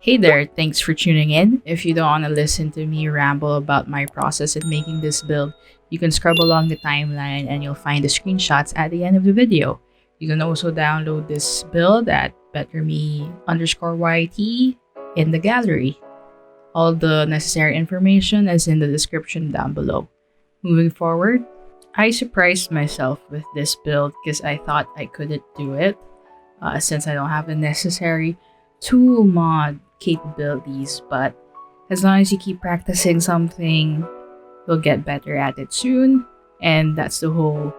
Hey there, thanks for tuning in. If you don't want to listen to me ramble about my process in making this build, you can scrub along the timeline and you'll find the screenshots at the end of the video. You can also download this build at betterme_yt in the gallery. All the necessary information is in the description down below. Moving forward, I surprised myself with this build because I thought I couldn't do it since I don't have the necessary tool mod capabilities, but as long as you keep practicing something, you'll get better at it soon. And that's the whole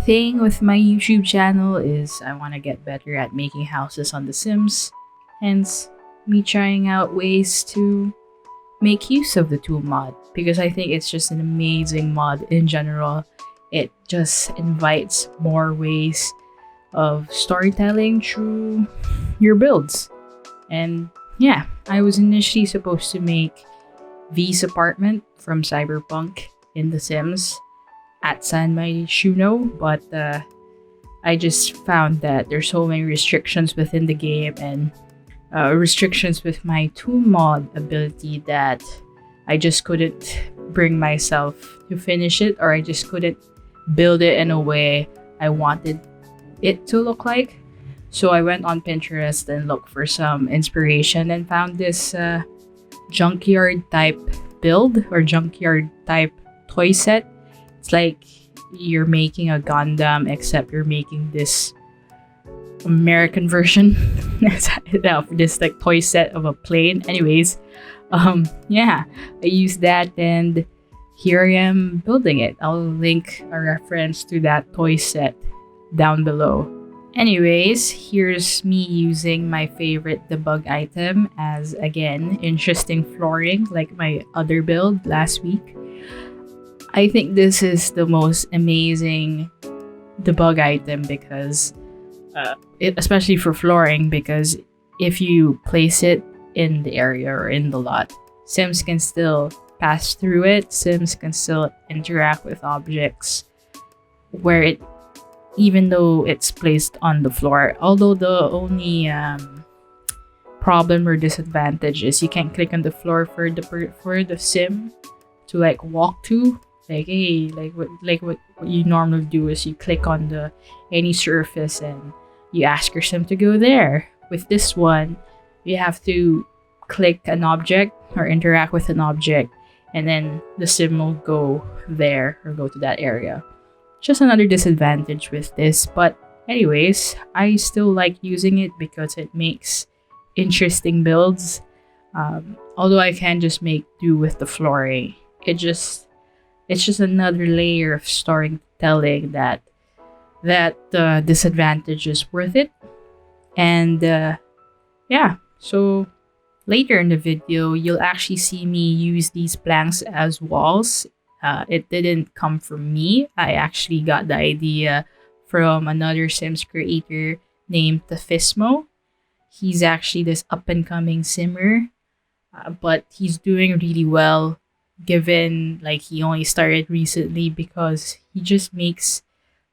thing with my YouTube channel, is I want to get better at making houses on The Sims, hence me trying out ways to make use of the tool mod, because I think it's just an amazing mod in general. It just invites more ways of storytelling through your builds. And yeah, I was initially supposed to make V's apartment from Cyberpunk in The Sims at San Myshuno, but I just found that there's so many restrictions within the game and restrictions with my tool mod ability that I just couldn't bring myself to finish it, or I just couldn't build it in a way I wanted it to look like. So I went on Pinterest and looked for some inspiration and found this junkyard type build, or junkyard type toy set. It's like you're making a Gundam, except you're making this American version of this like toy set of a plane. Anyways, yeah, I used that and here I am building it. I'll link a reference to that toy set down below. Anyways, here's me using my favorite debug item as, again, interesting flooring like my other build last week. I think this is the most amazing debug item because, especially for flooring, because if you place it in the area or in the lot, Sims can still pass through it. Sims can still interact with objects where it, even though it's placed on the floor. Although the only problem or disadvantage is you can't click on the floor for the sim to like walk to. Like, hey, what you normally do is you click on any surface and you ask your sim to go there. With this one, you have to click an object or interact with an object, and then the sim will go there or go to that area. Just another disadvantage with this, but anyways, I still like using it because it makes interesting builds. Although I can just make do with the flooring, it's just another layer of storytelling that disadvantage is worth it. And yeah, so later in the video, you'll actually see me use these planks as walls. It didn't come from me. I actually got the idea from another Sims creator named Tefismo. He's actually this up-and-coming simmer, but he's doing really well given like he only started recently, because he just makes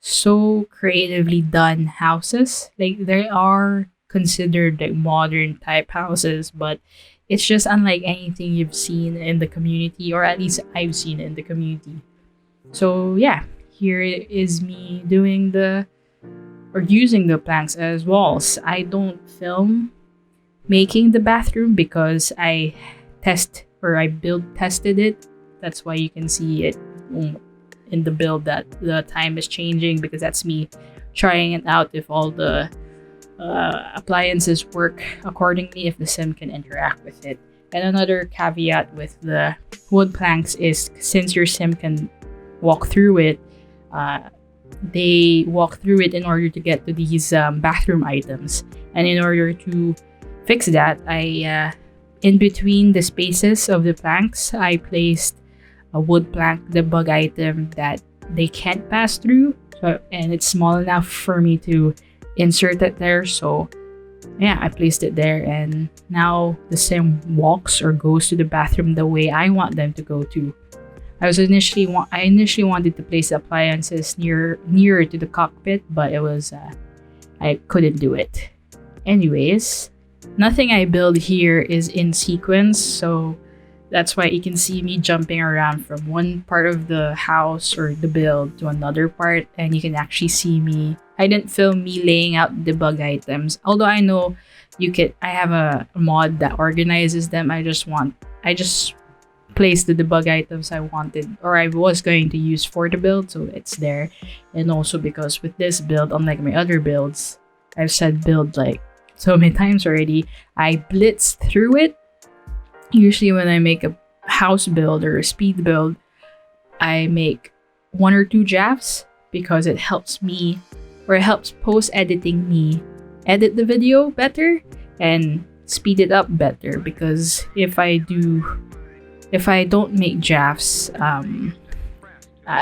so creatively done houses. Like, they are considered like modern type houses, but it's just unlike anything you've seen in the community, or at least I've seen in the community. So yeah, here is me doing using the planks as walls. I don't film making the bathroom because I tested it. That's why you can see it in the build that the time is changing, because that's me trying it out if all the appliances work accordingly, if the sim can interact with it. And another caveat with the wood planks is, since your sim can walk through it, they walk through it in order to get to these bathroom items. And in order to fix that, I in between the spaces of the planks, I placed a wood plank debug item that they can't pass through, and it's small enough for me to insert it there. So yeah, I placed it there, and now the sim walks or goes to the bathroom the way I want them to go to. I initially wanted to place the appliances nearer to the cockpit, but it was I couldn't do it. Anyways, Nothing I build here is in sequence, so that's why you can see me jumping around from one part of the house or the build to another part, and you can actually see me. I didn't film me laying out debug items, although I know you can. I have a mod that organizes them. I just placed the debug items I wanted or I was going to use for the build, so it's there. And also because with this build, unlike my other builds, I've said build like so many times already, I blitz through it. Usually when I make a house build or a speed build, I make 1 or 2 drafts because it helps me, or it helps post-editing me edit the video better and speed it up better. Because if I don't make drafts,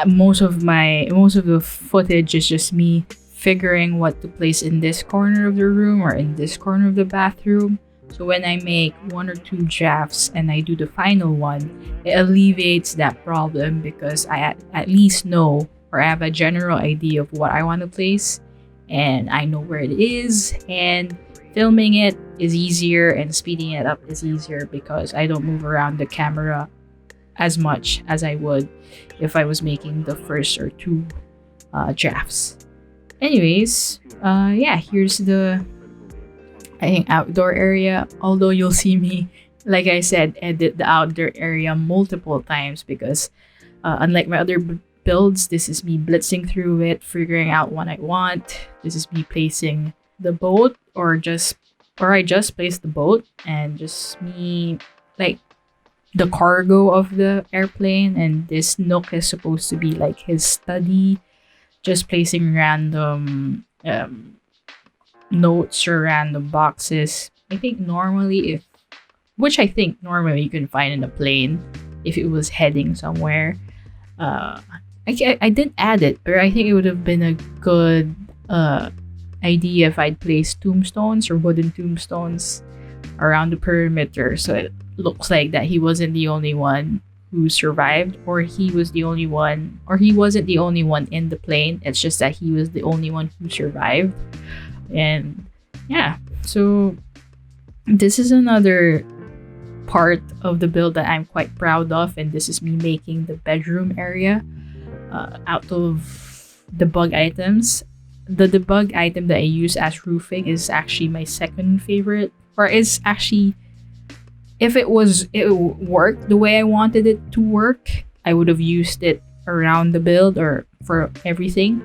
most of the footage is just me figuring what to place in this corner of the room or in this corner of the bathroom. So when I make 1 or 2 drafts and I do the final one, it alleviates that problem because I at least know, or I have a general idea of what I want to place, and I know where it is, and filming it is easier and speeding it up is easier because I don't move around the camera as much as I would if I was making the first or 2 drafts. Anyways, yeah, here's the, I think, outdoor area. Although you'll see me, like I said, edit the outdoor area multiple times because unlike my other builds, this is me blitzing through it, figuring out what I want. This is me placing the boat, or I just placed the boat, and just me like the cargo of the airplane, and this nook is supposed to be like his study. Just placing random notes or random boxes. I think normally you can find in a plane if it was heading somewhere. I didn't add it, but I think it would have been a good idea if I'd placed tombstones or wooden tombstones around the perimeter, so it looks like that he wasn't the only one who survived, or he wasn't the only one in the plane. It's just that he was the only one who survived. And yeah, so this is another part of the build that I'm quite proud of, and this is me making the bedroom area out of debug items. The debug item that I use as roofing is actually my second favorite, or is actually, if it worked the way I wanted it to work, I would have used it around the build or for everything.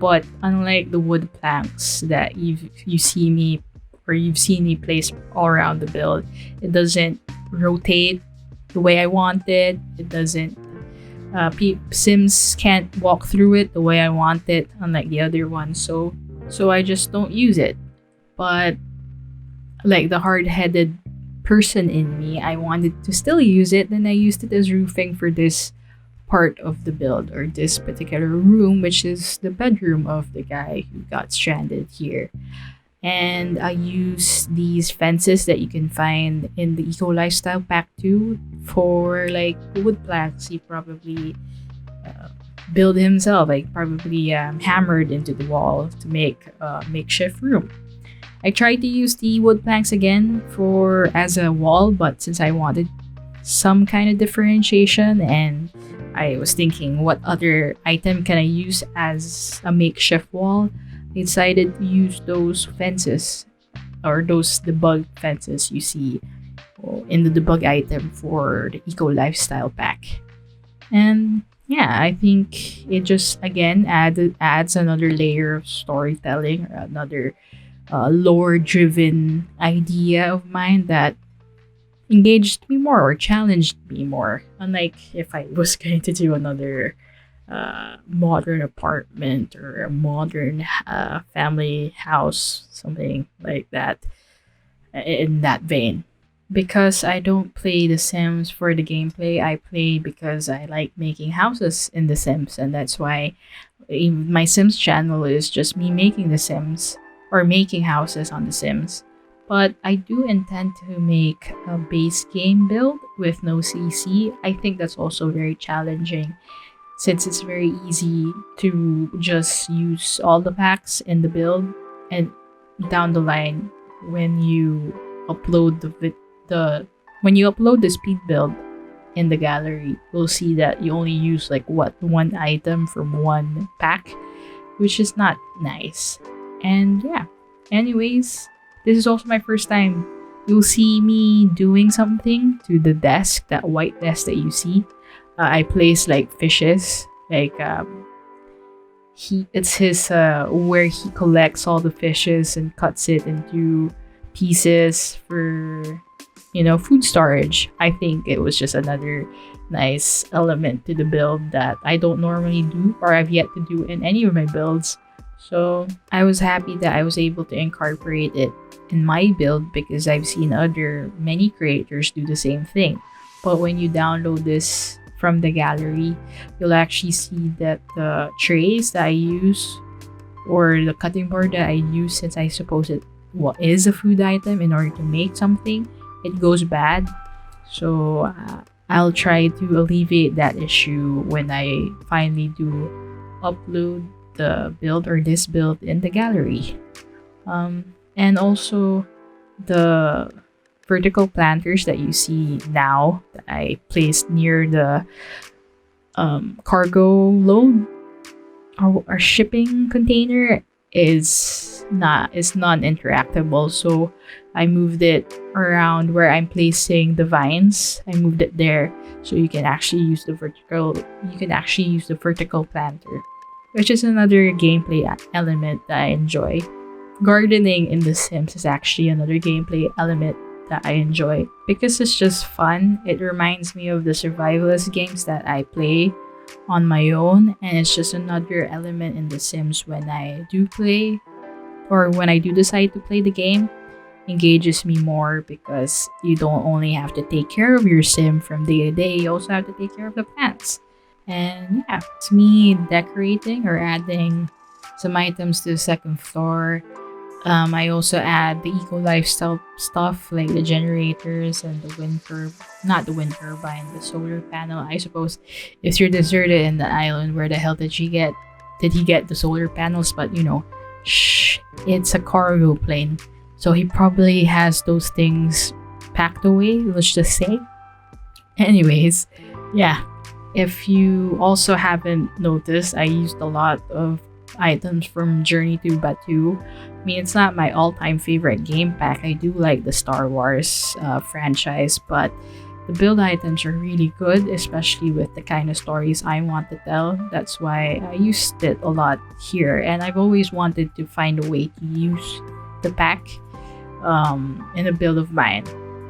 But unlike the wood planks that you've seen me place all around the build, it doesn't rotate the way I want it. It doesn't. Sims can't walk through it the way I want it, unlike the other one. So I just don't use it. But like the hard-headed person in me, I wanted to still use it, and I used it as roofing for this part of the build, or this particular room, which is the bedroom of the guy who got stranded here. And I use these fences that you can find in the Eco Lifestyle Pack 2 for like wood planks he probably built himself, like probably hammered into the wall to make a makeshift room. I tried to use the wood planks again as a wall, but since I wanted some kind of differentiation and I was thinking what other item can I use as a makeshift wall, I decided to use those fences, or those debug fences you see in the debug item for the Eco Lifestyle Pack. And yeah, I think it just again adds another layer of storytelling, or another lore-driven idea of mine that engaged me more or challenged me more. Unlike if I was going to do another modern apartment or a modern family house, something like that, in that vein. Because I don't play The Sims for the gameplay, I play because I like making houses in The Sims, and that's why my Sims channel is just me making The Sims, or making houses on The Sims. But I do intend to make a base game build with no CC. I think that's also very challenging, since it's very easy to just use all the packs in the build, and down the line when you upload when you upload the speed build in the gallery, you'll see that you only use like one item from one pack, which is not nice. And yeah, anyways, this is also my first time. You'll see me doing something to the desk, that white desk that you see. I place like fishes, like it's his where he collects all the fishes and cuts it into pieces for food storage. I think it was just another nice element to the build that I don't normally do, or I've yet to do in any of my builds. So I was happy that I was able to incorporate it in my build, because I've seen many creators do the same thing. But when you download this from the gallery, you'll actually see that the trays that I use, or the cutting board that I use, since I suppose it is a food item in order to make something, it goes bad. So I'll try to alleviate that issue when I finally do upload the build, or this build, in the gallery. And also the vertical planters that you see now that I placed near the cargo load or shipping container is non-interactable. So I moved it around where I'm placing the vines. I moved it there so you can actually use the vertical planter, which is another gameplay element that I enjoy. Gardening in The Sims is actually another gameplay element that I enjoy because it's just fun. It reminds me of the survivalist games that I play on my own, and it's just another element in The Sims when I do play, or when I do decide to play the game. Engages me more because you don't only have to take care of your sim from day to day, you also have to take care of the plants. And yeah, it's me decorating or adding some items to the second floor. I also add the eco lifestyle stuff like the generators and the not the wind turbine, the solar panel. I suppose if you're deserted in the island, where the hell did he get the solar panels? But it's a cargo plane, so he probably has those things packed away, let's just say. Anyways, yeah, if you also haven't noticed, I used a lot of items from Journey to Batuu. I mean, it's not my all-time favorite game pack. I do like the Star Wars franchise, but the build items are really good, especially with the kind of stories I want to tell. That's why I used it a lot here, and I've always wanted to find a way to use the pack in a build of mine.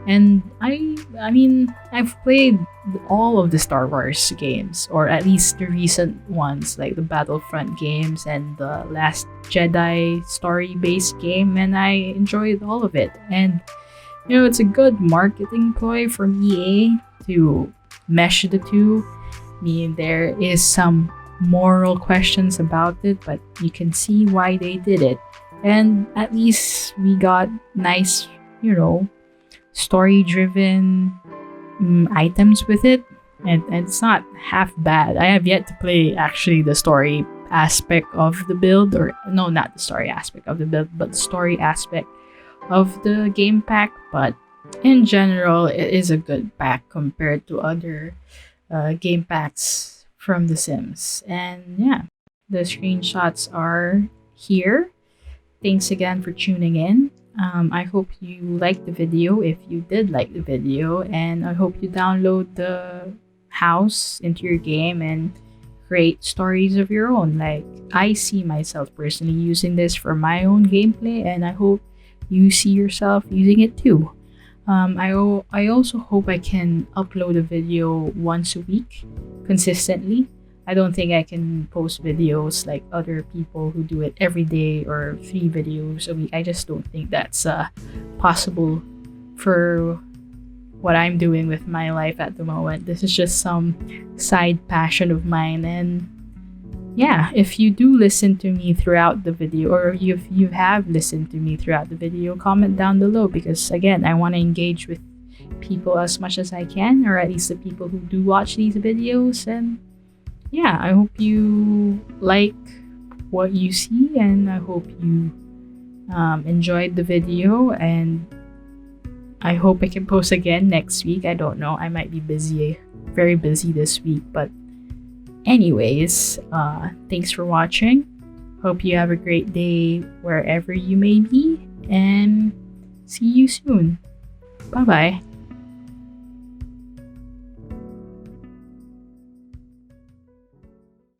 And I mean, I've played all of the Star Wars games, or at least the recent ones, like the Battlefront games and the Last Jedi story-based game, and I enjoyed all of it. And it's a good marketing ploy from EA to mesh the two. I mean, there is some moral questions about it, but you can see why they did it. And at least we got nice, story-driven items with it, and it's not half bad. I have yet to play actually the story aspect of the build, or no, not the story aspect of the build, but the story aspect of the game pack. But in general, it is a good pack compared to other game packs from The Sims. And yeah, the screenshots are here. Thanks again for tuning in. I hope you liked the video if you did like the video, and I hope you download the house into your game and create stories of your own. Like, I see myself personally using this for my own gameplay, and I hope you see yourself using it too. I also hope I can upload a video once a week consistently. I don't think I can post videos like other people who do it every day, or 3 videos a week. I just don't think that's possible for what I'm doing with my life at the moment. This is just some side passion of mine. And yeah, if you do listen to me throughout the video, or if you have listened to me throughout the video, comment down below, because again, I want to engage with people as much as I can, or at least the people who do watch these videos. And yeah, I hope you like what you see, and I hope you enjoyed the video. And I hope I can post again next week. I don't know. I might be busy, very busy this week. But anyways, thanks for watching. Hope you have a great day wherever you may be. And see you soon. Bye-bye.